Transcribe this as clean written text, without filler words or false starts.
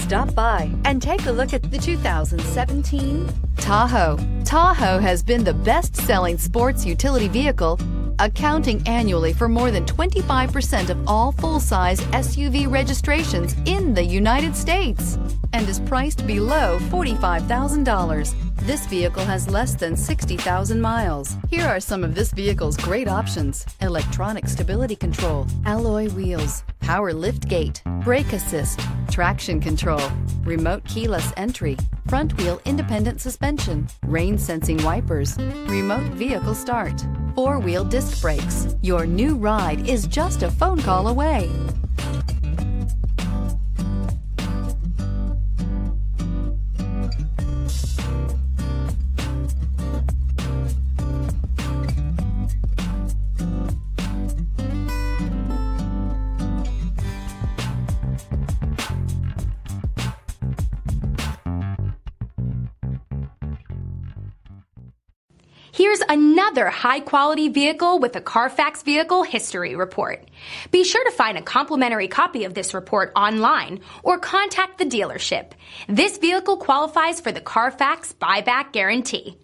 Stop by and take a look at the 2017 Tahoe. Tahoe has been the best-selling sports utility vehicle, accounting annually for more than 25% of all full-size SUV registrations in the United States and is priced below $45,000. This vehicle has less than 60,000 miles. Here are some of this vehicle's great options: electronic stability control, alloy wheels, power liftgate, brake assist, traction control, remote keyless entry, front wheel independent suspension, rain sensing wipers, remote vehicle start, four-wheel disc brakes. Your new ride is just a phone call away. Here's another high-quality vehicle with a Carfax Vehicle History Report. Be sure to find a complimentary copy of this report online or contact the dealership. This vehicle qualifies for the Carfax Buyback Guarantee.